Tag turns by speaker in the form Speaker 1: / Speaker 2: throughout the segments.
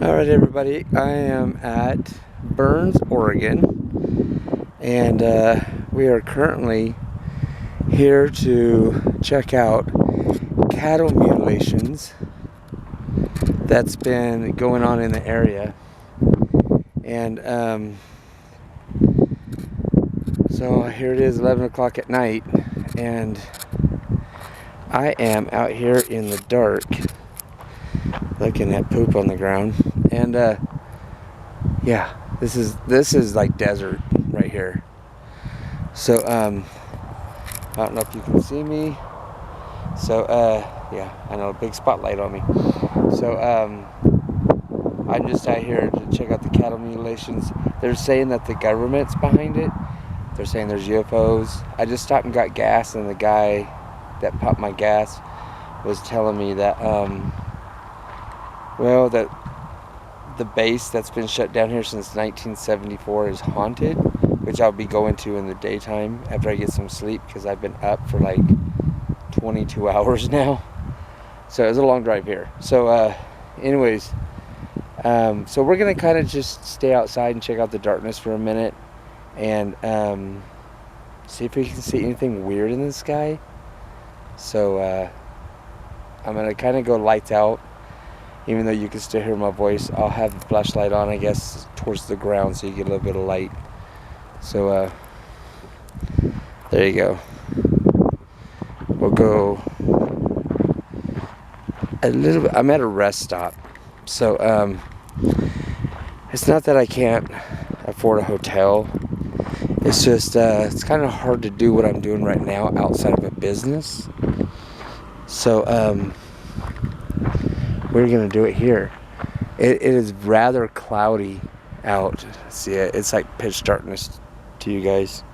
Speaker 1: Alright everybody, I am at Burns, Oregon, and we are currently here to check out cattle mutilations that's been going on in the area. And so here it is, 11 o'clock at night, and I am out here in the dark looking at poop on the ground. And yeah, this is like desert right here. So I don't know if you can see me. So yeah, I know, a big spotlight on me. So I'm just out here to check out the cattle mutilations. They're saying that the government's behind it. They're saying there's UFOs. I just stopped and got gas, and the guy that pumped my gas was telling me that well, that the base that's been shut down here since 1974 is haunted, which I'll be going to in the daytime after I get some sleep, because I've been up for like 22 hours now. So it was a long drive here. So anyways, so we're gonna kind of just stay outside and check out the darkness for a minute, and see if we can see anything weird in the sky. So I'm gonna kind of go lights out. Even though you can still hear my voice, I'll have the flashlight on, I guess, towards the ground so you get a little bit of light. So, there you go. We'll go a little bit. I'm at a rest stop. So, it's not that I can't afford a hotel. It's just, it's kind of hard to do what I'm doing right now outside of a business. So, we're gonna do it here. It is rather cloudy out. See it? It's like pitch darkness to you guys,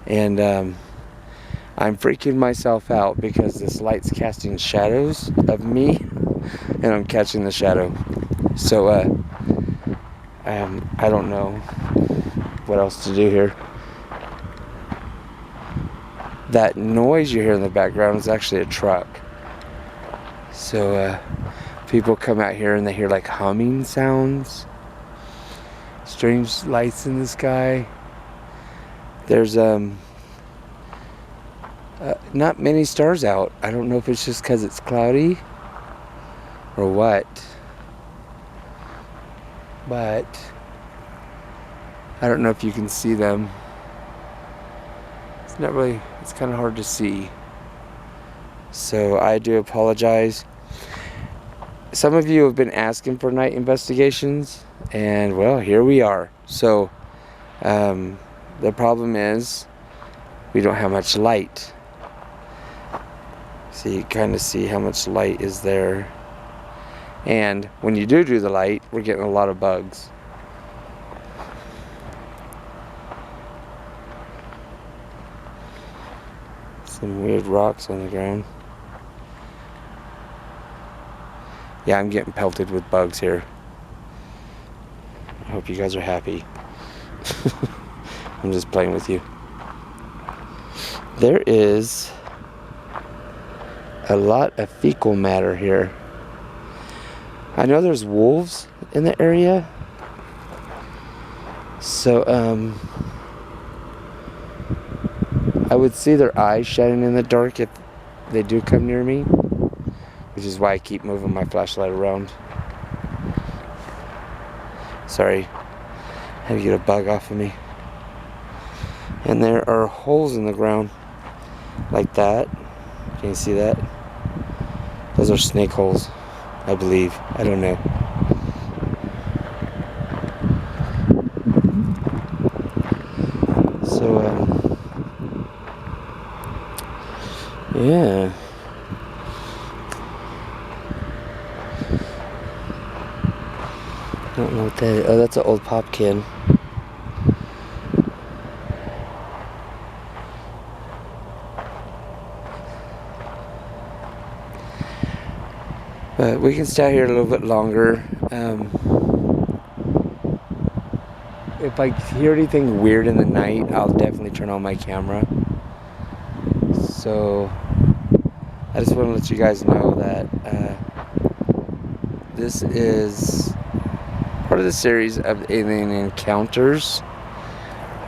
Speaker 1: and I'm freaking myself out because this light's casting shadows of me, and I'm catching the shadow. So I don't know what else to do here. That noise you hear in the background is actually a truck. So people come out here and they hear like humming sounds, strange lights in the sky. There's not many stars out. I don't know if it's just because it's cloudy or what, but I don't know if you can see them. It's not really, it's kind of hard to see. So I do apologize. Some of you have been asking for night investigations, and well, here we are. So the problem is we don't have much light. So you kind of see how much light is there. And when you do the light, we're getting a lot of bugs. Some weird rocks on the ground. Yeah, I'm getting pelted with bugs here. I hope you guys are happy. I'm just playing with you. There is a lot of fecal matter here. I know there's wolves in the area. So, I would see their eyes shining in the dark if they do come near me, which is why I keep moving my flashlight around. Sorry, I had to get a bug off of me. And there are holes in the ground like that. Can you see that? Those are snake holes, I believe. I don't know. So, yeah. I don't know what that is. Oh, that's an old pop can. But we can stay here a little bit longer. If I hear anything weird in the night, I'll definitely turn on my camera. So I just want to let you guys know that this is part of the series of alien encounters.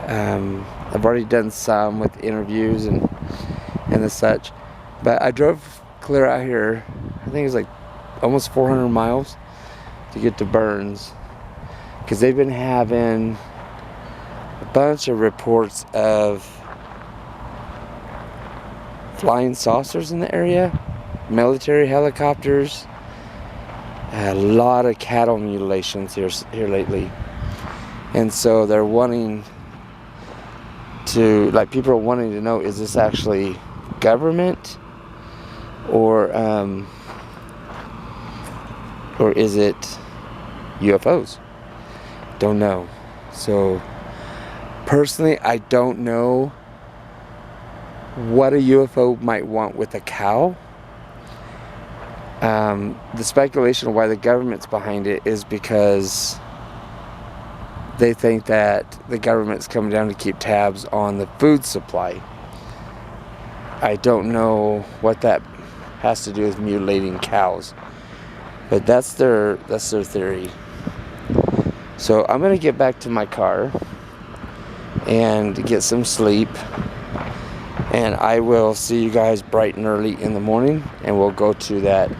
Speaker 1: I've already done some with interviews and the such, but I drove clear out here. I think it's like almost 400 miles to get to Burns, because they've been having a bunch of reports of flying saucers in the area, military helicopters, a lot of cattle mutilations here lately. And so they're wanting to, like, people are wanting to know, is this actually government or is it UFOs? Don't know. So personally, I don't know what a UFO might want with a cow. The speculation of why the government's behind it is because they think that the government's coming down to keep tabs on the food supply. I don't know what that has to do with mutilating cows, but that's their theory. So I'm gonna get back to my car and get some sleep, and I will see you guys bright and early in the morning, and we'll go to that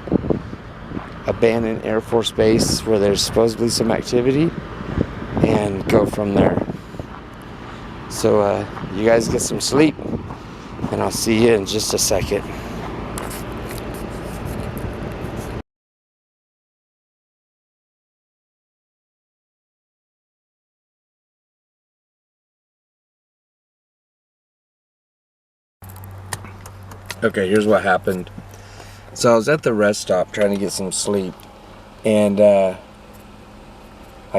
Speaker 1: abandoned Air Force base where there's supposedly some activity and go from there. So you guys get some sleep, and I'll see you in just a second. Okay, here's what happened. So I was at the rest stop trying to get some sleep, and I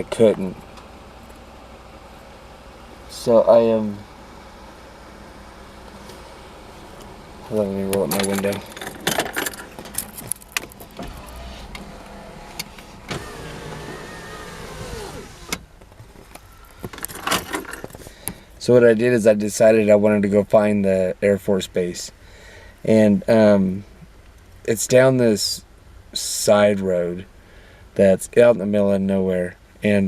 Speaker 1: couldn't. So I am. Hold on, let me roll up my window. So what I did is I decided I wanted to go find the Air Force base. And it's down this side road that's out in the middle of nowhere. And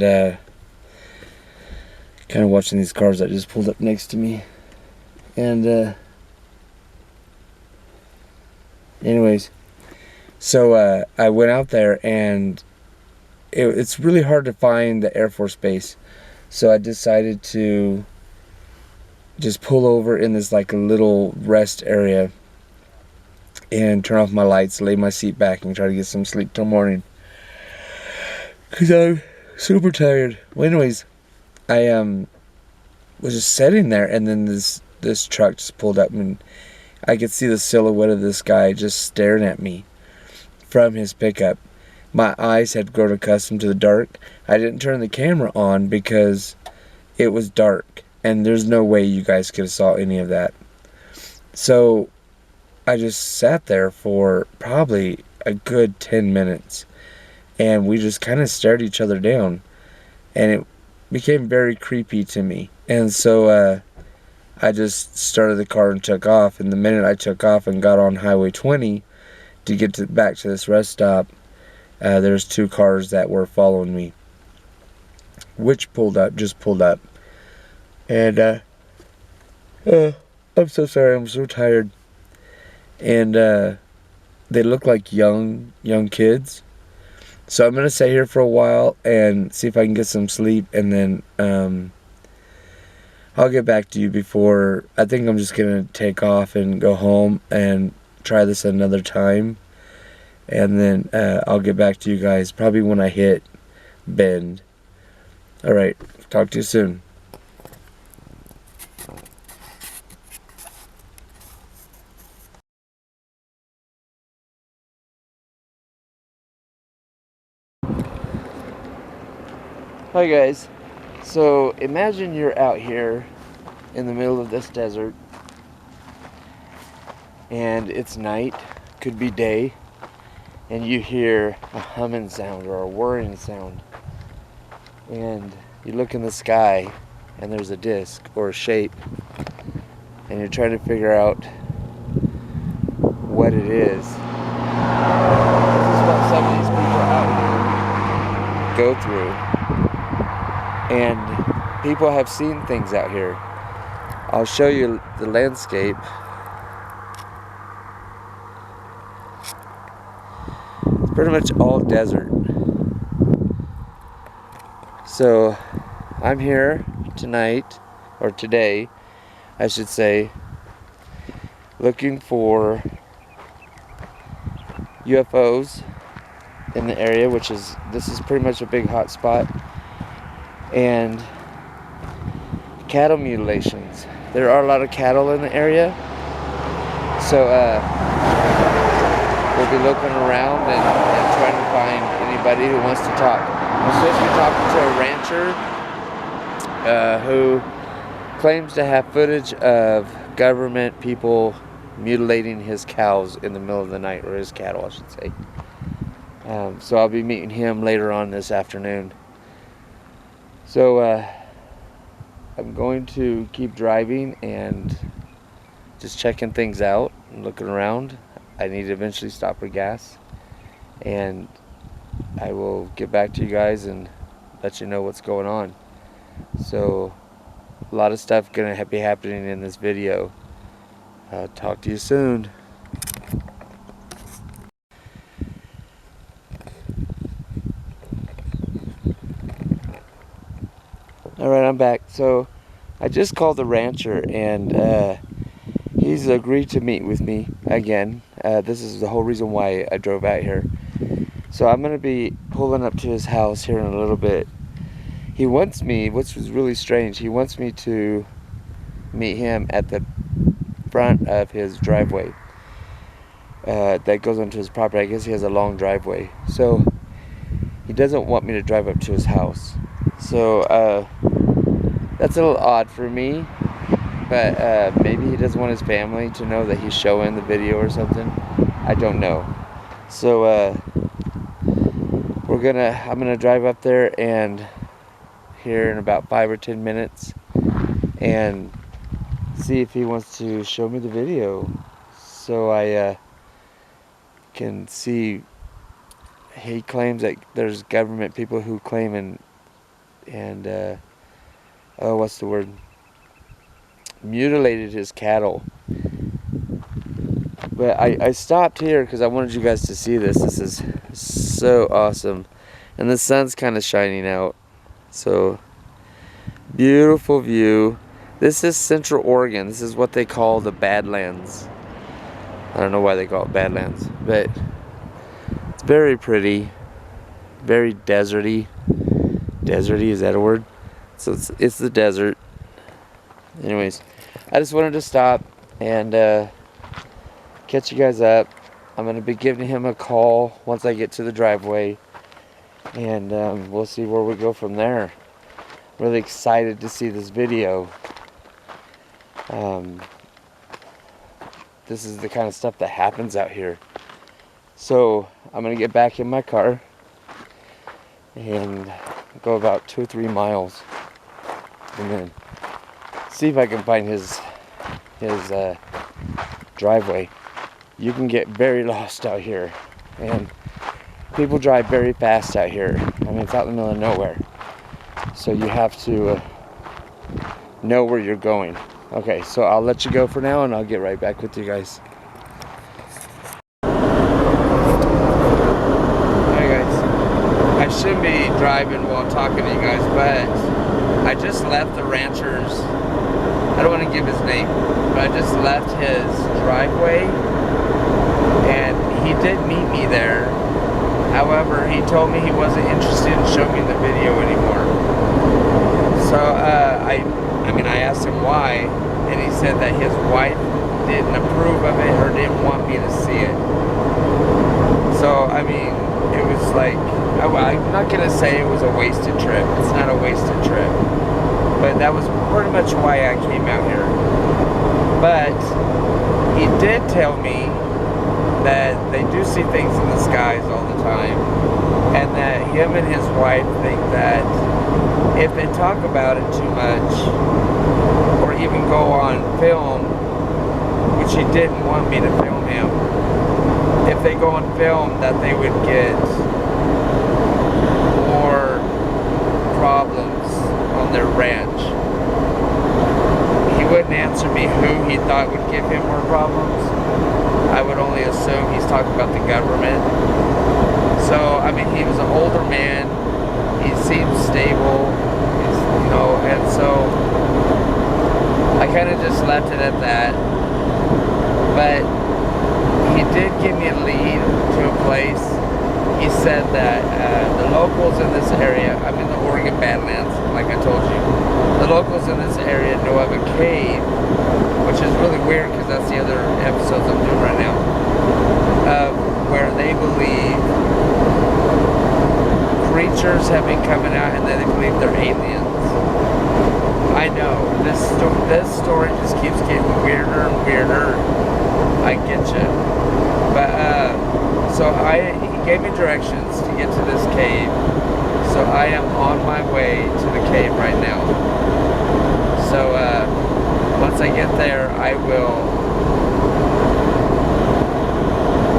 Speaker 1: kind of watching these cars that just pulled up next to me. And anyways, so I went out there, and it's really hard to find the Air Force base. So I decided to just pull over in this like a little rest area and turn off my lights, lay my seat back, and try to get some sleep till morning, because I'm super tired. Well, anyways, I was just sitting there, and then this truck just pulled up, and I could see the silhouette of this guy just staring at me from his pickup. My eyes had grown accustomed to the dark. I didn't turn the camera on because it was dark, and there's no way you guys could have saw any of that. So I just sat there for probably a good 10 minutes, and we just kind of stared each other down, and it became very creepy to me. And so I just started the car and took off, and the minute I took off and got on Highway 20 to get back to this rest stop, there's two cars that were following me, which just pulled up. And I'm so sorry, I'm so tired. And they look like young kids. So I'm gonna stay here for a while and see if I can get some sleep, and then I'll get back to you before. I think I'm just gonna take off and go home and try this another time, and then I'll get back to you guys probably when I hit Bend. All right, talk to you soon. Hi guys, so imagine you're out here in the middle of this desert, and it's night, could be day, and you hear a humming sound or a whirring sound, and you look in the sky and there's a disc or a shape, and you're trying to figure out what it is. This is what some of these people out here go through. and people have seen things out here. I'll show you the landscape. It's pretty much all desert. So I'm here tonight, or today I should say, looking for UFOs in the area, this is pretty much a big hot spot, and cattle mutilations. There are a lot of cattle in the area, so we'll be looking around and trying to find anybody who wants to talk. I'm supposed to be talking to a rancher who claims to have footage of government people mutilating his cows in the middle of the night, or his cattle I should say. So I'll be meeting him later on this afternoon. So I'm going to keep driving and just checking things out and looking around. I need to eventually stop for gas, and I will get back to you guys and let you know what's going on. So a lot of stuff gonna be happening in this video. I'll talk to you soon. Alright, I'm back. So I just called the rancher, and he's agreed to meet with me again. This is the whole reason why I drove out here. So I'm going to be pulling up to his house here in a little bit. He wants me, which was really strange, he wants me to meet him at the front of his driveway that goes onto his property. I guess he has a long driveway. So he doesn't want me to drive up to his house. So that's a little odd for me, but maybe he doesn't want his family to know that he's showing the video or something. I don't know. So I'm gonna drive up there and here in about 5 or 10 minutes and see if he wants to show me the video, so I can see. He claims that there's government people who claim and oh, what's the word? Mutilated his cattle. But I stopped here because I wanted you guys to see this. This is so awesome. And the sun's kind of shining out. So, beautiful view. This is Central Oregon. This is what they call the Badlands. I don't know why they call it Badlands, but it's very pretty. Very deserty. Deserty, is that a word? So it's the desert. Anyways, I just wanted to stop and catch you guys up. I'm going to be giving him a call once I get to the driveway, and we'll see where we go from there. Really excited to see this video. This is the kind of stuff that happens out here. So I'm going to get back in my car and go about 2 or 3 miles and then see if I can find his driveway. You can get very lost out here, and people drive very fast out here. I mean, it's out in the middle of nowhere, so you have to know where you're going. Okay, so I'll let you go for now, and I'll get right back with you guys. Hey guys, I shouldn't be driving while talking to you guys, but I just left the rancher's, I don't want to give his name, but I just left his driveway, and he did meet me there. However, he told me he wasn't interested in showing me the video anymore. So I asked him why, and he said that his wife didn't approve of it or didn't want me to see it. So I mean, it was like, I'm not gonna say it was a wasted trip. It's not a wasted trip, but that was pretty much why I came out here. But he did tell me that they do see things in the skies all the time, and that him and his wife think that if they talk about it too much, or even go on film, which he didn't want me to film him, if they go on film, that they would get more problems on their ranch. He wouldn't answer me who he thought would give him more problems. I would only assume he's talking about the government. So, I mean, he was an older man. He seemed stable, you know, and so I kind of just left it at that. But he did give me a lead to a place. He said that the locals in this area, I'm in the Oregon Badlands, like I told you, the locals in this area know of a cave, which is really weird because that's the other episodes I'm doing right now, where they believe creatures have been coming out and they believe they're aliens. I know, this story just keeps getting weirder and weirder. I get you. But, so he gave me directions to get to this cave. So I am on my way to the cave right now. So, once I get there, I will,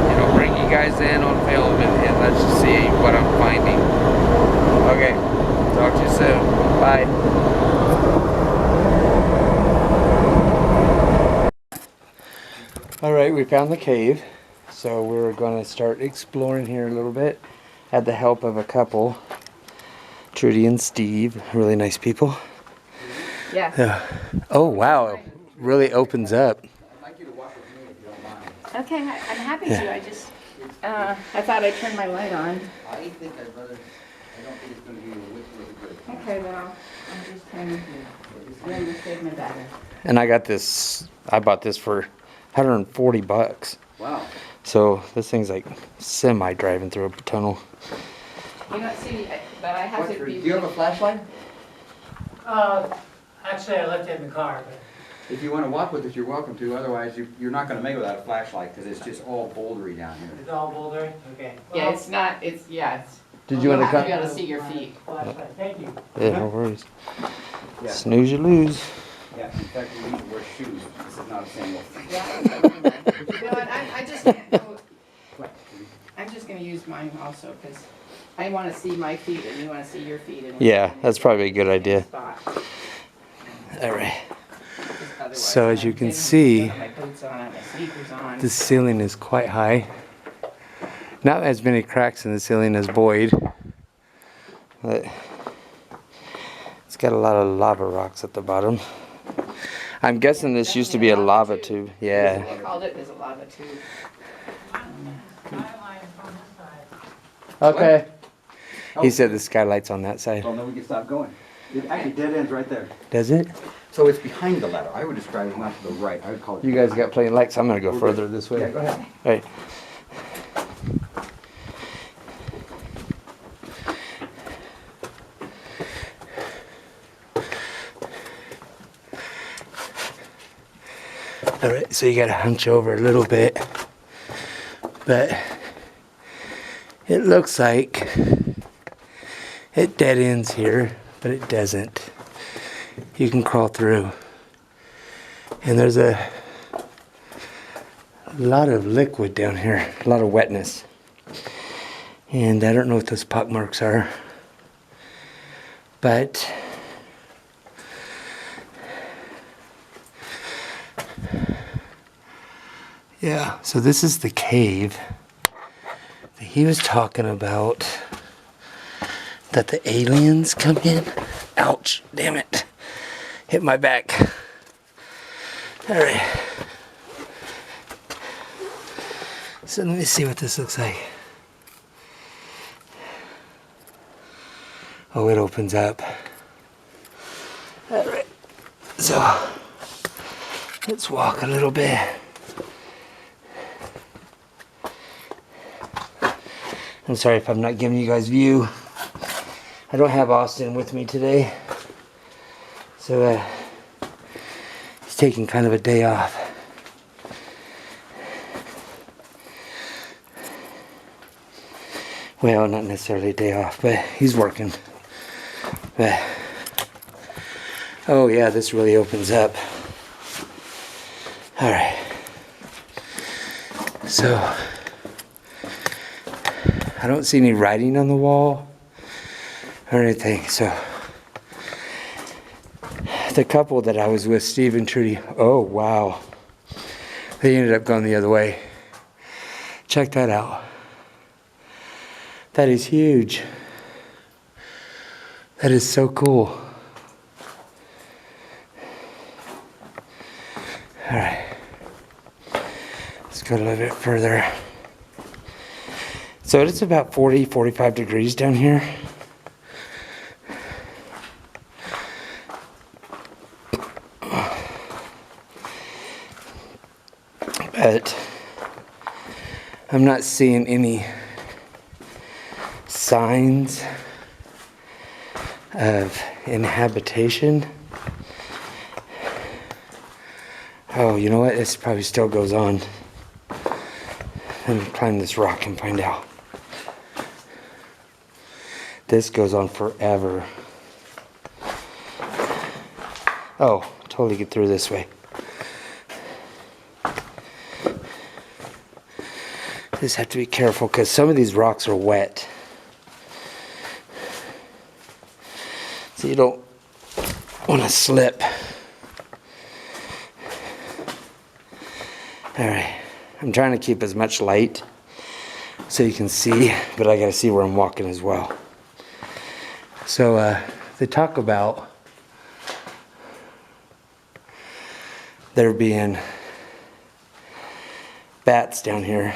Speaker 1: you know, bring you guys in on film and let's just see what I'm finding. Okay, talk to you soon. Bye. All right, we found the cave, so we're going to start exploring here a little bit. Had the help of a couple, Trudy and Steve, really nice people.
Speaker 2: Yeah.
Speaker 1: Oh wow, really opens up.
Speaker 2: Okay, I'm happy to. I just, I thought I'd turn my light on.
Speaker 3: I don't think it's going to be really good.
Speaker 2: Okay, well, I'm just trying to save my battery.
Speaker 1: And I got this, I bought this for $140.
Speaker 3: Wow.
Speaker 1: So this thing's like semi driving through a tunnel.
Speaker 2: You know, see, but I have to
Speaker 3: Do
Speaker 2: be.
Speaker 3: you have a flashlight?
Speaker 4: Actually, I left it in the car, but
Speaker 3: If you want to walk with us, you're welcome to. Otherwise, you're not going to make it without a flashlight because it's just all bouldery down here.
Speaker 4: it's all boulder. Okay.
Speaker 2: Yeah, it's not, it's, yeah, it's.
Speaker 1: Did you want to
Speaker 2: have to
Speaker 1: come?
Speaker 2: be able to see your feet.
Speaker 4: Flashlight. Thank you.
Speaker 1: Yeah, no worries.
Speaker 3: Yeah.
Speaker 1: Snooze you lose.
Speaker 3: Yeah. In fact, we need to wear shoes. This is not a sandal.
Speaker 2: Yeah. You know what, I just can't go, I'm just gonna use mine also, because I wanna see my feet and you wanna see your feet. And
Speaker 1: Yeah, that's probably a good idea.
Speaker 2: spot.
Speaker 1: All right.
Speaker 2: Otherwise,
Speaker 1: So as you
Speaker 2: I'm
Speaker 1: can
Speaker 2: getting-
Speaker 1: see,
Speaker 2: I have my boots on, I have my sneakers on.
Speaker 1: the ceiling is quite high. Not as many cracks in the ceiling as Boyd, but it's got a lot of lava rocks at the bottom. I'm guessing this used to be a lava tube. Yeah.
Speaker 2: They called it as a lava tube.
Speaker 1: Okay. He said the skylight's on that side.
Speaker 3: Well, then we can stop going. It actually dead ends right there.
Speaker 1: Does it?
Speaker 3: So it's behind the ladder. I would describe it not to the right. I would call it.
Speaker 1: You guys got plenty of lights. I'm gonna go further this way.
Speaker 3: Yeah, go ahead.
Speaker 1: All right. All right, so you gotta hunch over a little bit, but it looks like it dead ends here, but it doesn't. You can crawl through, and there's a lot of liquid down here, a lot of wetness, and I don't know what those pock marks are, but yeah, so this is the cave that he was talking about, that the aliens come in. Ouch, damn it. Hit my back. All right. So let me see what this looks like. Oh, it opens up. All right. So let's walk a little bit. I'm sorry if I'm not giving you guys view. I don't have Austin with me today, so he's taking kind of a day off. Well, not necessarily a day off, but he's working. But oh yeah, this really opens up. All right. So I don't see any writing on the wall or anything, so the couple that I was with, Steve and Trudy, oh wow. They ended up going the other way. Check that out. That is huge. That is so cool. All right. Let's go a little bit further. So it's about 40, 45 degrees down here. But I'm not seeing any signs of inhabitation. Oh, you know what? This probably still goes on. Let me climb this rock and find out. This goes on forever. Oh, totally get through this way. Just have to be careful because some of these rocks are wet. So you don't want to slip. Alright, I'm trying to keep as much light so you can see, but I gotta see where I'm walking as well. So they talk about there being bats down here,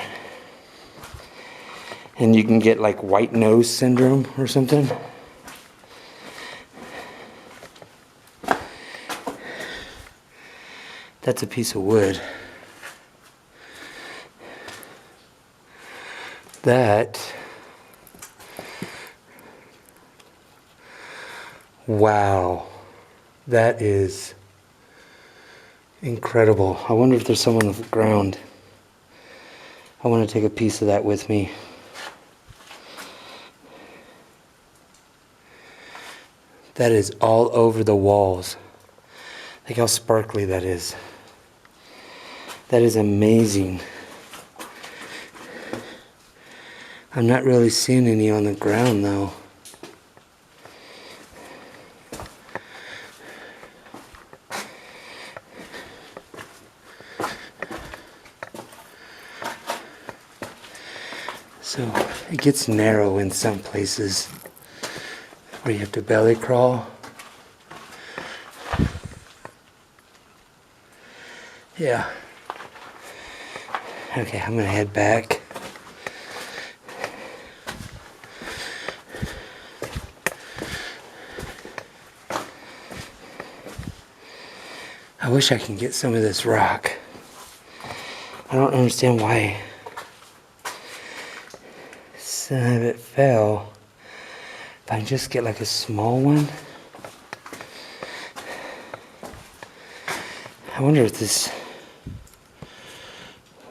Speaker 1: and you can get like white nose syndrome or something. That's a piece of wood. That, wow, that is incredible. I wonder if there's some on the ground. I want to take a piece of that with me. That is all over the walls. Look how sparkly that is. That is amazing. I'm not really seeing any on the ground though. So it gets narrow in some places where you have to belly crawl. Yeah. Okay, I'm gonna head back. I wish I can get some of this rock. I don't understand why some of it fell. If I can just get like a small one. I wonder if this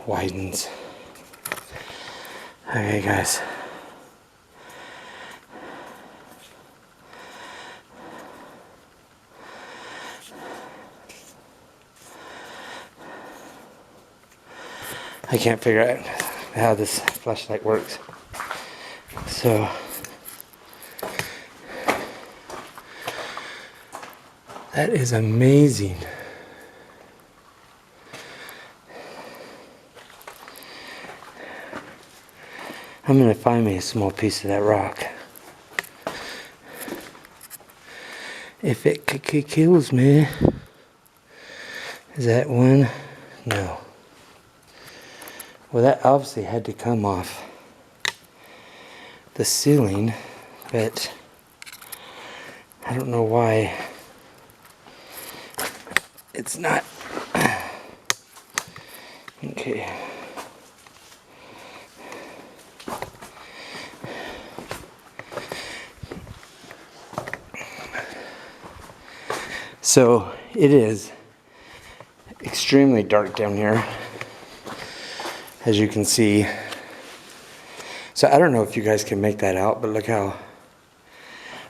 Speaker 1: widens. Okay, guys. I can't figure out how this flashlight works. So that is amazing. I'm gonna find me a small piece of that rock. If it kills me. Is that one? No. Well, that obviously had to come off the ceiling, but I don't know why it's not. Okay. So it is extremely dark down here, as you can see. So I don't know if you guys can make that out, but look how,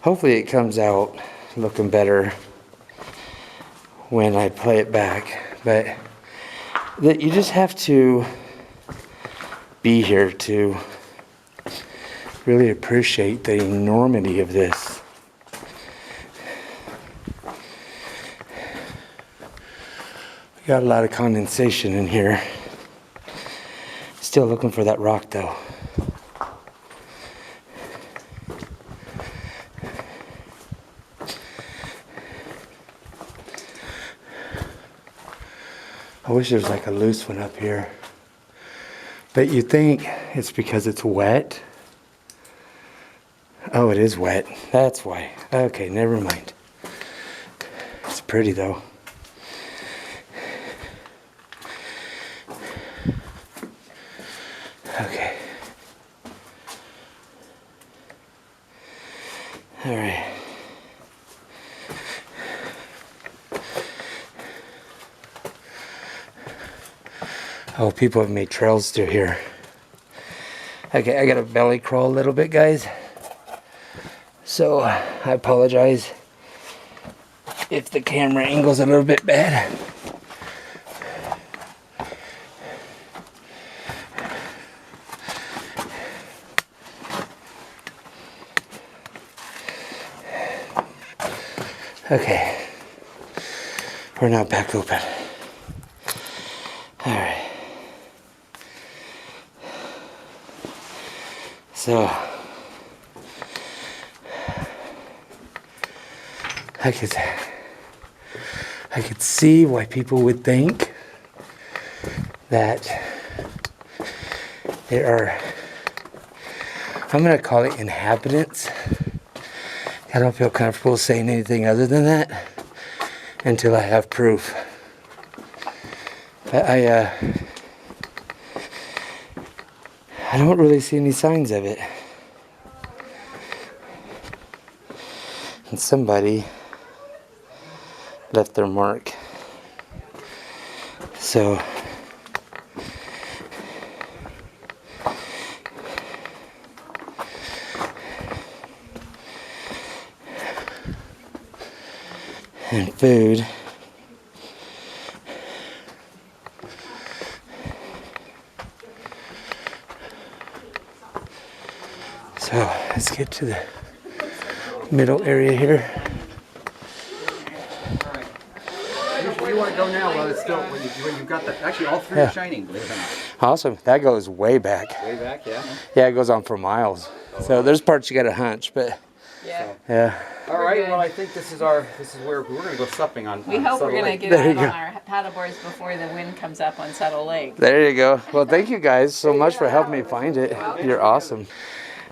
Speaker 1: hopefully it comes out looking better when I play it back. But that you just have to be here to really appreciate the enormity of this. Got a lot of condensation in here. Still looking for that rock though. I wish there was like a loose one up here. But you think it's because it's wet? Oh, it is wet. That's why. Okay, never mind. It's pretty though. Okay. All right. Oh, people have made trails through here. Okay, I gotta belly crawl a little bit, guys. So, I apologize if the camera angle's a little bit bad. Okay, we're now back open. All right. So, I could see why people would think that there are, I'm going to call it inhabitants. I don't feel comfortable saying anything other than that until I have proof. But I don't really see any signs of it. And somebody left their mark. So and food. So let's get to the middle area here.
Speaker 3: You want to go now while it's still, when you've got the, actually all three
Speaker 1: Yeah.
Speaker 3: are shining, believe it or not.
Speaker 1: Awesome. That goes way back.
Speaker 3: Way back, yeah.
Speaker 1: Yeah, it goes on for miles. So there's parts you got to hunch, but
Speaker 2: Yeah.
Speaker 1: yeah.
Speaker 3: All right,
Speaker 2: good.
Speaker 3: well, I think this is where we're going to go supping on.
Speaker 2: We
Speaker 3: on
Speaker 2: hope we're
Speaker 3: Subtle
Speaker 2: gonna
Speaker 3: Lake.
Speaker 2: get
Speaker 1: There
Speaker 2: out
Speaker 1: you
Speaker 2: on
Speaker 1: go.
Speaker 2: our paddle boards before the wind comes up on Subtle Lake.
Speaker 1: There you go. Well, thank you guys so much for helping me find it. You're awesome.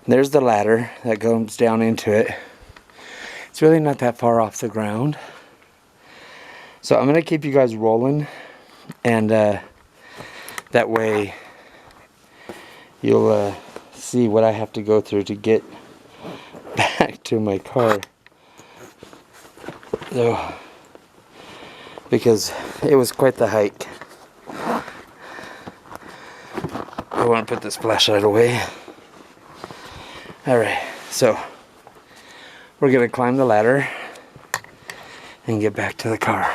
Speaker 1: There's the ladder that goes down into it. It's really not that far off the ground. So I'm going to keep you guys rolling. And that way you'll see what I have to go through to get back to my car. So, because it was quite the hike. I want to put this flashlight away. Alright, so we're going to climb the ladder and get back to the car.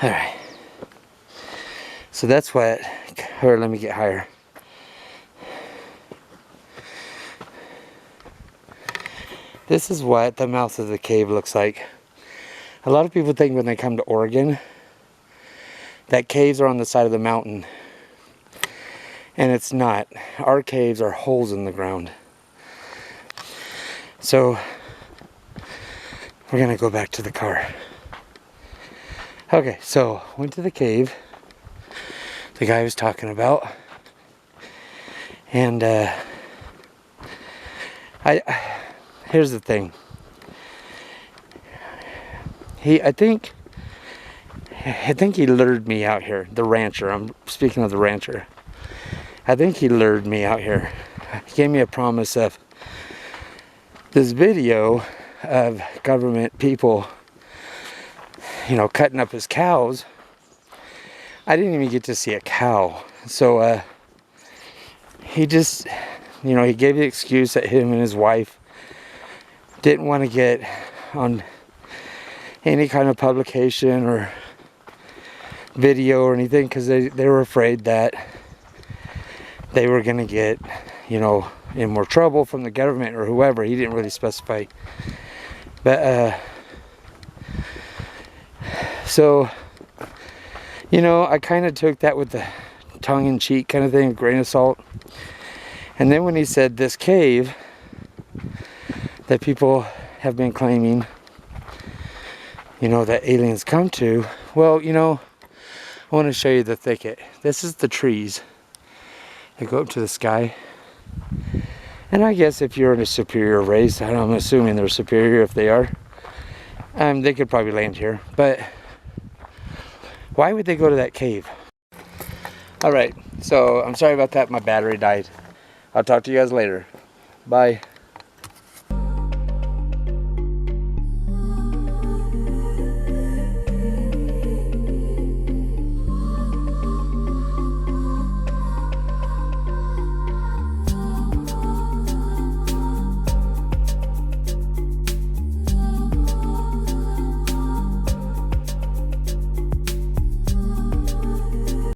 Speaker 1: Alright. So that's what, or let me get higher. This is what the mouth of the cave looks like. A lot of people think when they come to Oregon that caves are on the side of the mountain. And it's not. Our caves are holes in the ground. So we're gonna go back to the car. Okay, so went to the cave the guy was talking about, and here's the thing. I think he lured me out here. The rancher. I'm speaking of the rancher. I think he lured me out here. He gave me a promise of this video of government people, you know, cutting up his cows. I didn't even get to see a cow. So he just, you know, he gave the excuse that him and his wife didn't want to get on any kind of publication or video or anything because they were afraid that they were going to get, you know, in more trouble from the government or whoever. He didn't really specify. But so, you know, I kind of took that with the tongue-in-cheek kind of thing, a grain of salt. And then when he said this cave that people have been claiming, you know, that aliens come to, well, you know, I want to show you the thicket. This is the trees that go up to the sky. And I guess if you're in a superior race, I'm assuming they're superior if they are, they could probably land here. But why would they go to that cave? All right, so I'm sorry about that. My battery died. I'll talk to you guys later. Bye.